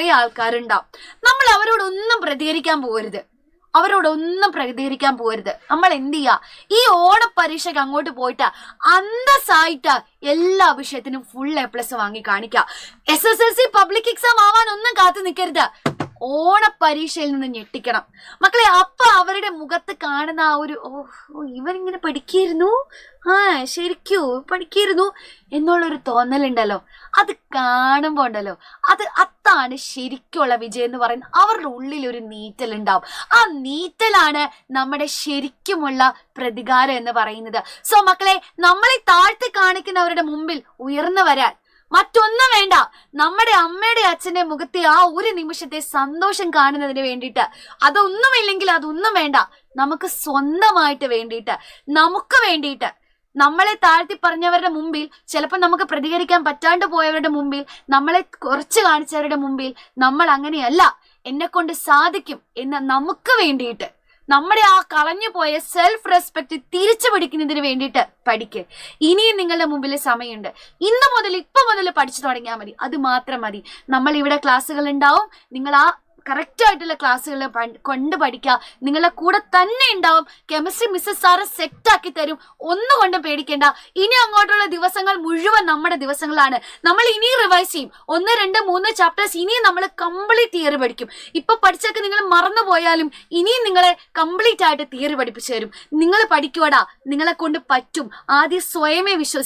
കുറെ ആൾക്കാരുണ്ടാവും. നമ്മൾ അവരോടൊന്നും പ്രതികരിക്കാൻ പോകരുത്. നമ്മൾ എന്ത് ചെയ്യാ, ഈ ഓണപരീക്ഷയ്ക്ക് അങ്ങോട്ട് പോയിട്ട് അന്തസ്സായിട്ട് എല്ലാ വിഷയത്തിനും ഫുൾ A+ വാങ്ങി കാണിക്കുക. SSLC പബ്ലിക് എക്സാം ആവാൻ ഒന്നും കാത്തു നിൽക്കരുത്. ഓണപരീക്ഷയിൽ നിന്ന് ഞെട്ടിക്കണം മക്കളെ. അപ്പൊ അവരുടെ മുഖത്ത് കാണുന്ന ആ ഒരു ഇവനിങ്ങനെ പഠിക്കായിരുന്നു, ശരിക്കും പഠിക്കായിരുന്നു എന്നുള്ളൊരു തോന്നലുണ്ടല്ലോ, അത് കാണുമ്പോ ഉണ്ടല്ലോ, അതാണ് ശരിക്കുള്ള വിജയം എന്ന് പറയുന്നത്. അവരുടെ ഉള്ളിൽ ഒരു നീറ്റൽ ഉണ്ടാവും. ആ നീറ്റലാണ് നമ്മുടെ ശരിക്കുമുള്ള പ്രതികാരം എന്ന് പറയുന്നത്. സോ മക്കളെ, നമ്മളെ താഴ്ത്തി കാണിക്കുന്നവരുടെ മുമ്പിൽ ഉയർന്നു വരാൻ മറ്റൊന്നും വേണ്ട. നമ്മുടെ അമ്മയുടെ അച്ഛന്റെ മുഖത്തെ ആ ഒരു നിമിഷത്തെ സന്തോഷം കാണുന്നതിന് വേണ്ടിയിട്ട്, അതൊന്നുമില്ലെങ്കിൽ അതൊന്നും വേണ്ട, നമുക്ക് സ്വന്തമായിട്ട് വേണ്ടിയിട്ട്, നമുക്ക് വേണ്ടിയിട്ട്, നമ്മളെ താഴ്ത്തി പറഞ്ഞവരുടെ മുമ്പിൽ, ചിലപ്പോൾ നമുക്ക് പ്രതികരിക്കാൻ പറ്റാണ്ട് പോയവരുടെ മുമ്പിൽ, നമ്മളെ കുറച്ച് കാണിച്ചവരുടെ മുമ്പിൽ നമ്മൾ അങ്ങനെയല്ല, എന്നെ കൊണ്ട് സാധിക്കും എന്ന് നമുക്ക് വേണ്ടിയിട്ട്, നമ്മുടെ ആ കളഞ്ഞു പോയ സെൽഫ് റെസ്പെക്ട് തിരിച്ചു പിടിക്കുന്നതിന് വേണ്ടിയിട്ട് പഠിക്ക്. ഇനിയും നിങ്ങളുടെ മുമ്പിൽ സമയമുണ്ട്. ഇപ്പൊ മുതൽ പഠിച്ചു തുടങ്ങിയാൽ മതി. അത് മാത്രം മതി. നമ്മൾ ഇവിടെ ക്ലാസ്സുകൾ ഉണ്ടാവും. നിങ്ങൾ ആ കറക്റ്റ് ആയിട്ടുള്ള ക്ലാസ്സുകൾ കൊണ്ട് പഠിക്കുക. നിങ്ങളുടെ കൂടെ തന്നെ ഉണ്ടാവും. കെമിസ്ട്രി മിസ്സസ് സാറ് സെറ്റാക്കി തരും. ഒന്നുകൊണ്ടും പേടിക്കേണ്ട. ഇനി അങ്ങോട്ടുള്ള ദിവസങ്ങൾ മുഴുവൻ നമ്മുടെ ദിവസങ്ങളാണ്. നമ്മൾ ഇനി റിവൈസ് ചെയ്യും. 1, 2, 3 ചാപ്റ്റേഴ്സ് ഇനിയും നമ്മൾ കംപ്ലീറ്റ് തിയറി പഠിക്കും. ഇപ്പൊ പഠിച്ചൊക്കെ നിങ്ങൾ മറന്നു പോയാലും ഇനിയും നിങ്ങളെ കംപ്ലീറ്റ് ആയിട്ട് തിയറി പഠിപ്പിച്ചു തരും. നിങ്ങൾ പഠിക്കുവാടാ, നിങ്ങളെ കൊണ്ട് പറ്റും. ആദ്യം സ്വയമേ വിശ്വസിക്കും.